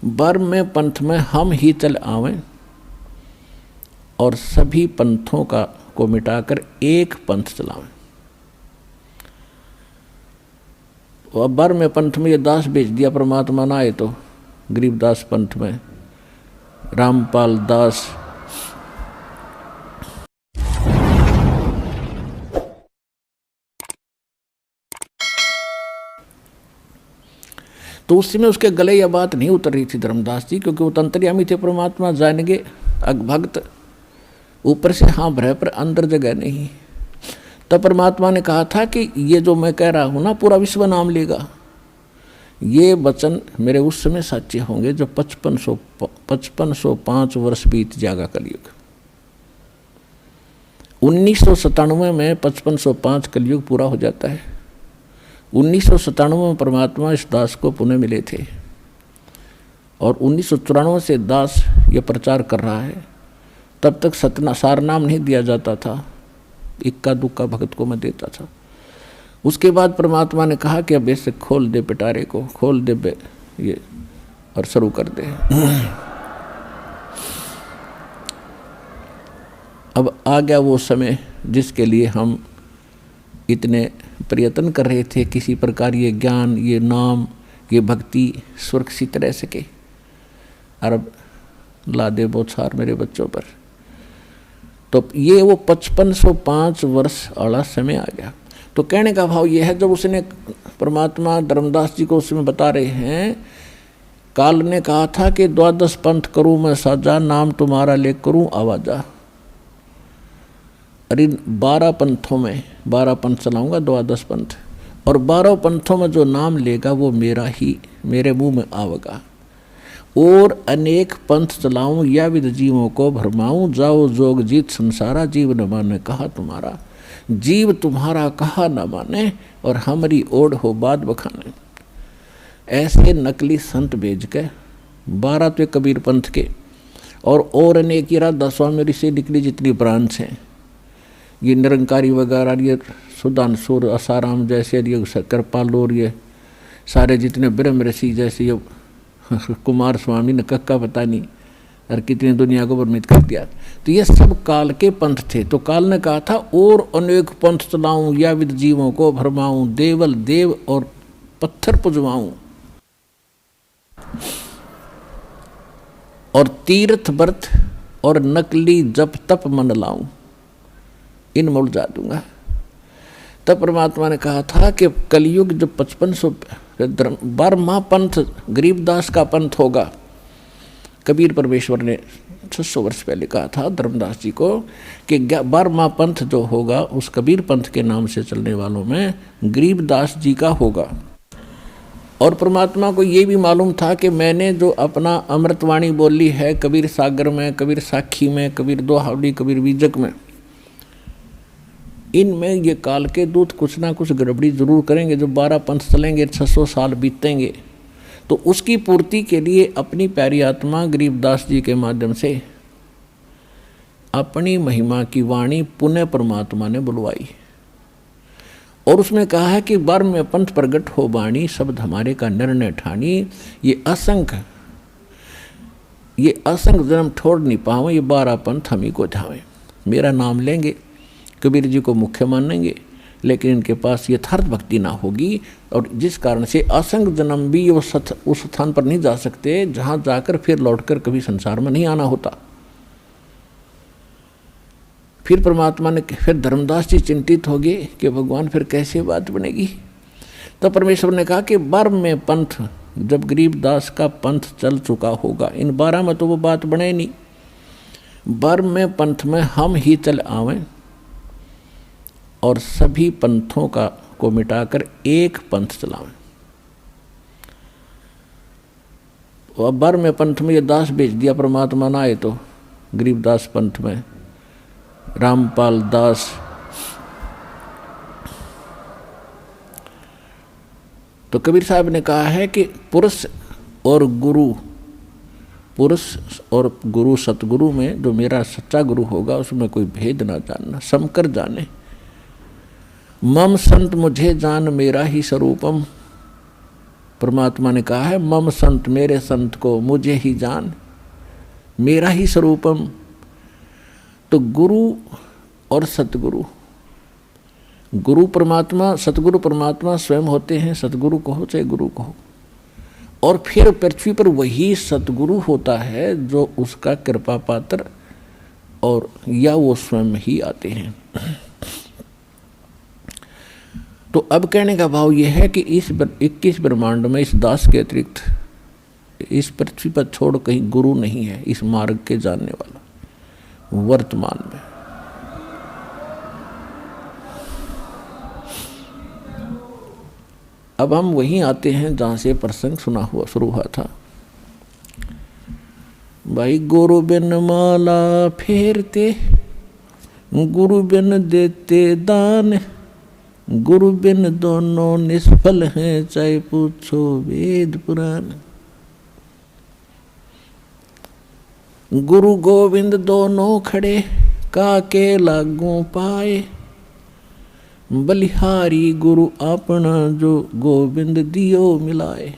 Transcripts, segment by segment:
बर में पंथ में हम ही चल आवें और सभी पंथों को मिटाकर एक पंथ चलावें। और बर में पंथ में ये दास भेज दिया परमात्मा ना आए तो गरीबदास पंथ में रामपाल दास तो उस समय उसके गले यह बात नहीं उतर रही थी धर्मदास जी, क्योंकि वो तंत्रियामी थे, परमात्मा जानेंगे भक्त ऊपर से हाँ भरे पर अंदर जगह नहीं। तब परमात्मा ने कहा था कि ये जो मैं कह रहा हूँ ना पूरा विश्व नाम लेगा, ये वचन मेरे उस समय सच्चे होंगे जब 5505 वर्ष बीत जाएगा कलयुग। 1997 में 5505 कलयुग पूरा हो जाता है। 1997 में परमात्मा इस दास को पुनः मिले थे और 1994 से दास ये प्रचार कर रहा है। तब तक सार नाम नहीं दिया जाता था, इक्का दुक्का भक्त को मैं देता था। उसके बाद परमात्मा ने कहा कि अब ऐसे खोल दे पिटारे को, खोल दे ये और शुरू कर दे। अब आ गया वो समय जिसके लिए हम इतने प्रयत्न कर रहे थे, किसी प्रकार ये ज्ञान, ये नाम, ये भक्ति सुरक्षित रह सके। और अब ला दे बौछार मेरे बच्चों पर। तो ये वो 5505 वर्ष वाला समय आ गया। तो कहने का भाव ये है, जब उसने परमात्मा धर्मदास जी को उसमें बता रहे हैं, काल ने कहा था कि 12 पंथ करूँ मैं साजा, नाम तुम्हारा ले करूँ आवाजा। अरे 12 पंथों में 12 पंथ चलाऊंगा, 12 पंथ, और 12 पंथों में जो नाम लेगा वो मेरा ही, मेरे मुंह में आवेगा। और अनेक पंथ चलाऊं या विद जीवों को भरमाऊं, जाओ जोग जीत संसारा, जीव न माने कहा तुम्हारा। जीव तुम्हारा कहा न माने और हमारी ओढ़ हो बात बखाने। ऐसे नकली संत भेज के 12 तो कबीर पंथ के और अनेक राधा स्वामी ऋषि निकली जितनी ब्रांच हैं, ये निरंकारी वगैरह, ये सुधांशुर आसाराम जैसे, ये कृपाल और ये सारे जितने ब्रह्म ऋषि जैसे, ये कुमार स्वामी ने कक्का पता नहीं और कितनी दुनिया को भ्रमित कर दिया। तो ये सब काल के पंथ थे। तो काल ने कहा था और अनेक पंथ चलाऊं या विद जीवों को भरमाऊं, देवल देव और पत्थर पुजवाऊं, और तीर्थ व्रत और नकली जप तप मन लाऊं, इन में उलझा दूंगा। तब परमात्मा ने कहा था कि कलयुग जो 5500 12वां पंथ गरीबदास का पंथ होगा। कबीर परमेश्वर ने 600 वर्ष पहले कहा था धर्मदास जी को कि 12वां पंथ जो होगा उस कबीर पंथ के नाम से चलने वालों में गरीबदास जी का होगा। और परमात्मा को ये भी मालूम था कि मैंने जो अपना अमृतवाणी बोली है कबीर सागर में, कबीर साखी में, कबीर दोहावली, कबीर बीजक में, इनमें ये काल के दूत कुछ ना कुछ गड़बड़ी जरूर करेंगे। जो 12 पंथ चलेंगे, 600 साल बीतेंगे, तो उसकी पूर्ति के लिए अपनी प्यारी आत्मा गरीबदास जी के माध्यम से अपनी महिमा की वाणी पुनः परमात्मा ने बुलवाई। और उसमें कहा है कि 12वें पंथ प्रगट हो बाणी, शब्द हमारे का निर्णय ठानी। ये असंख्य जन्म छोड़ नहीं पावे, ये 12 पंथ हम ही को धावे। मेरा नाम लेंगे, कबीर जी को मुख्य मानेंगे, लेकिन इनके पास यथार्थ भक्ति ना होगी, और जिस कारण से असंग जन्म भी उस स्थान पर नहीं जा सकते जहाँ जाकर फिर लौटकर कभी संसार में नहीं आना होता। फिर परमात्मा ने, फिर धर्मदास जी चिंतित हो गए कि भगवान फिर कैसे बात बनेगी। तब परमेश्वर ने कहा कि 12वें पंथ जब गरीबदास का पंथ चल चुका होगा, इन 12 में तो वो बात बने नहीं, 12वें पंथ में हम ही चल आवें और सभी पंथों को मिटाकर एक पंथ चलावें। और 12वें पंथ में ये दास भेज दिया परमात्मा ना आए तो गरीबदास पंथ में रामपाल दास। तो कबीर साहब ने कहा है कि पुरुष और गुरु सतगुरु में जो मेरा सच्चा गुरु होगा उसमें कोई भेद ना जानना, समकर जाने। मम संत मुझे जान मेरा ही स्वरूपम, परमात्मा ने कहा है मम संत, मेरे संत को मुझे ही जान, मेरा ही स्वरूपम। तो गुरु और सतगुरु, गुरु परमात्मा, सतगुरु परमात्मा स्वयं होते हैं, सतगुरु कहो चाहे गुरु कहो। और फिर पृथ्वी पर वही सतगुरु होता है जो उसका कृपा पात्र और या वो स्वयं ही आते हैं। तो अब कहने का भाव यह है कि इस 21 ब्रह्मांड में इस दास के अतिरिक्त इस पृथ्वी पर छोड़ कहीं गुरु नहीं है इस मार्ग के जानने वाला वर्तमान में। अब हम वहीं आते हैं जहाँ से प्रसंग सुना हुआ शुरू हुआ था। भाई गुरु बिन माला फेरते, गुरु बिन देते दान, गुरु बिन दोनों निष्फल हैं, चाहे पूछो वेद पुराण। गुरु गोविंद दोनों खड़े, काके लागू पाए, बलिहारी गुरु अपना जो गोविंद दियो मिलाए।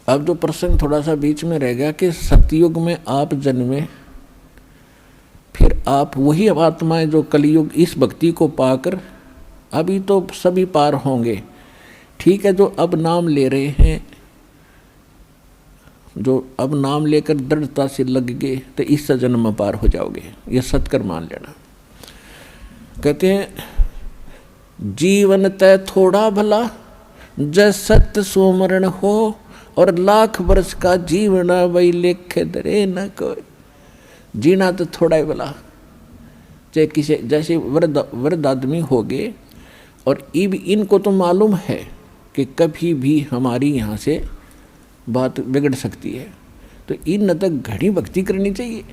अब जो प्रसंग थोड़ा सा बीच में रह गया कि सतयुग में आप जन्मे, फिर आप वही आत्माएं जो कलयुग इस भक्ति को पाकर अभी तो सभी पार होंगे, ठीक है, जो अब नाम ले रहे हैं, जो अब नाम लेकर दृढ़ता से लग गए तो इस जन्म में पार हो जाओगे, ये सत्कर मान लेना। कहते हैं जीवन तय थोड़ा भला, जय सत्य सुमरण हो, और लाख वर्ष का जीवना वही लेखे दरे न कोई। जीना तो थोड़ा ही भला, चाहे किसी जैसे वृद्ध आदमी हो गए, और इनको तो मालूम है कि कभी भी हमारी यहाँ से बात बिगड़ सकती है, तो इन न तक घनी भक्ति करनी चाहिए।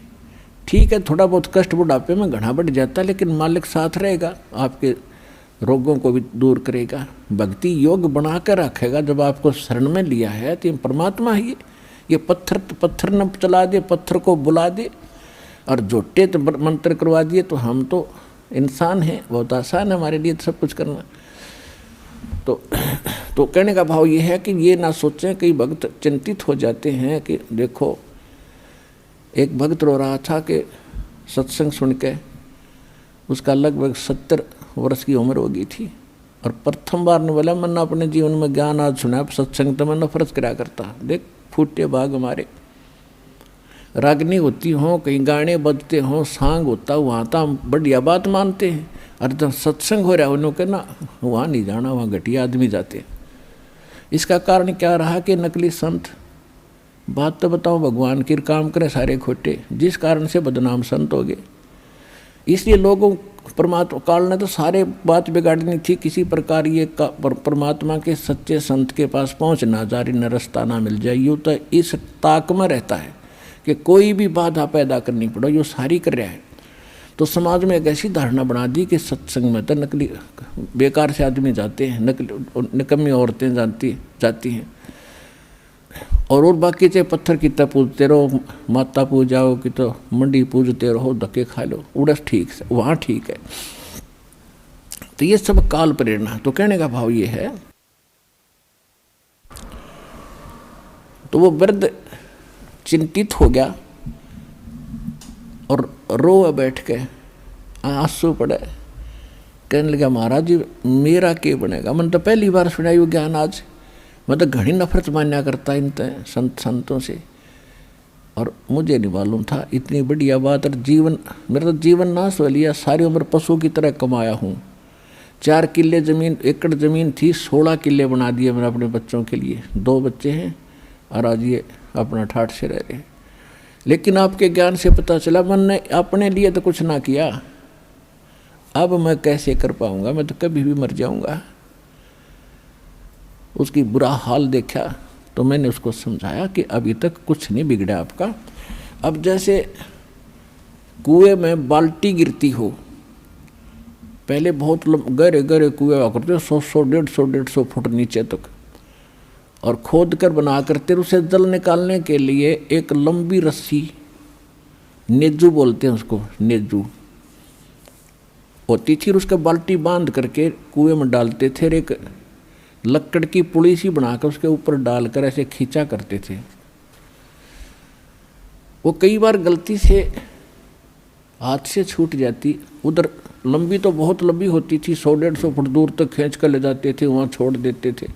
ठीक है, थोड़ा बहुत कष्ट बुढ़ापे में घना बढ़ जाता है, लेकिन मालिक साथ रहेगा, आपके रोगों को भी दूर करेगा, भक्ति योग बना कर रखेगा। जब आपको शरण में लिया है तो ये परमात्मा ही, ये पत्थर न चला दे, पत्थर को बुला दे और झोटे तो मंत्र करवा दिए, तो हम तो इंसान हैं, बहुत आसान है हमारे लिए सब कुछ करना। तो कहने का भाव ये है कि ये ना सोचें, कई भक्त चिंतित हो जाते हैं कि देखो एक भक्त रो रहा था कि सत्संग सुन के उसका लगभग 70 वर्ष की उम्र हो गई थी, और प्रथम बार ने बोला मैंने अपने जीवन में ज्ञान आज सुना, सत्संग तो मैं नफरत करा करता। देख फूटे भाग हमारे, रागनी होती हों, कहीं गाने बजते हों, सांग होता, वहाँ तो हम बढ़िया बात मानते हैं, और जब सत्संग हो रहा है उन्होंने कहना वहाँ नहीं जाना, वहाँ घटिया आदमी जाते हैं। इसका कारण क्या रहा कि नकली संत, बात तो बताओ भगवान की काम करे सारे खोटे, जिस कारण से बदनाम संत हो गए। इसलिए लोगों परमात्मा काल ने तो सारे बात बिगाड़नी थी, किसी प्रकार ये परमात्मा के सच्चे संत के पास पहुँच ना जारी न रास्ता ना मिल जाए। यूँ तो इस ताक में रहता है कि कोई भी बाधा पैदा करनी पड़े, यो सारी कर रहा है। तो समाज में एक ऐसी धारणा बना दी कि सत्संग में तो नकली बेकार से आदमी जाते हैं, नकली निकम्मी औरतें जाती हैं, और बाकी चाहे पत्थर की तरह पूजते रहो, माता पूजाओ कि तो मंडी पूजते रहो, धक्के खा लो, उड़स ठीक से वहाँ ठीक है। तो ये सब काल प्रेरणा। तो कहने का भाव ये है, तो वो वृद्ध चिंतित हो गया और रो बैठ के आंसू पड़े, कहने लगा महाराज जी मेरा क्या बनेगा, मैंने तो पहली बार सुना ये ज्ञान आज, मैं तो घनी नफरत मान्या करता इन संतों से, और मुझे नहीं मालूम था इतनी बढ़िया बात। और मेरा तो जीवन नाश हो लिया, सारी उम्र पशु की तरह कमाया हूँ, 4 किले जमीन, एकड़ जमीन थी, 16 किले बना दिए मैंने अपने बच्चों के लिए, 2 बच्चे हैं, और आज ये अपना ठाठ से रह रहे हैं। लेकिन आपके ज्ञान से पता चला मैंने अपने लिए तो कुछ ना किया, अब मैं कैसे कर पाऊंगा, मैं तो कभी भी मर जाऊंगा। उसकी बुरा हाल देखा तो मैंने उसको समझाया कि अभी तक कुछ नहीं बिगड़ा आपका। अब जैसे कुएं में बाल्टी गिरती हो, पहले बहुत गहरे गहरे कुएं हुआ करते, 100-150 फुट नीचे तक, और खोद कर बना करते, उसे जल निकालने के लिए एक लंबी रस्सी, नेजू बोलते हैं उसको, नेजू, होती थी, और उसका बाल्टी बांध करके कुएं में डालते थे, और एक लकड़ की पुली सी बनाकर उसके ऊपर डालकर ऐसे खींचा करते थे। वो कई बार गलती से हाथ से छूट जाती, उधर लंबी तो बहुत लंबी होती थी, 100-150 फुट दूर तक खींच कर ले जाते थे, वहाँ छोड़ देते थे।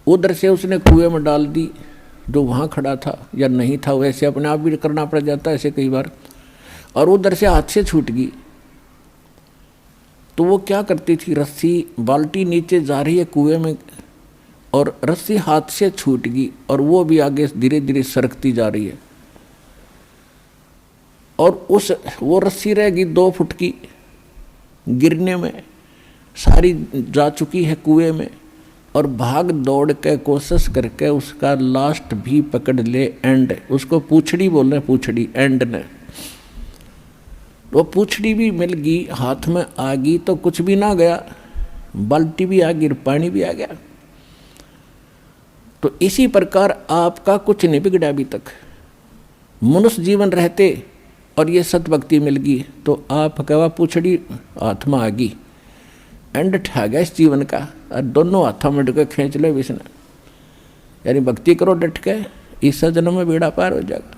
उधर से उसने कुएं में डाल दी, जो वहाँ खड़ा था या नहीं था, वैसे अपने आप भी करना पड़ जाता ऐसे कई बार, और उधर से हाथ से छूट गई तो वो क्या करती थी, रस्सी, बाल्टी नीचे जा रही है कुएं में और रस्सी हाथ से छूट गई और वो भी आगे धीरे धीरे सरकती जा रही है, और वो रस्सी रहेगी 2 फुट की, गिरने में सारी जा चुकी है कुएं में, और भाग दौड़ के कोशिश करके उसका लास्ट भी पकड़ ले, एंड उसको पूछड़ी बोल रहे, पूछड़ी एंड ने, वो पूछड़ी भी मिल गई, हाथ में आ गई तो कुछ भी ना गया, बाल्टी भी आ गई, पानी भी आ गया। तो इसी प्रकार आपका कुछ नहीं बिगड़ा अभी तक, मनुष्य जीवन रहते और ये सतभक्ति मिल गई तो आप कहवा पूछड़ी हाथ में आ गई, एंड ठा गया इस जीवन का, और दोनों हाथों में डके खींच ले विष्णु, यानी भक्ति करो डट के, इस जन्म में बेड़ा पार हो जाएगा।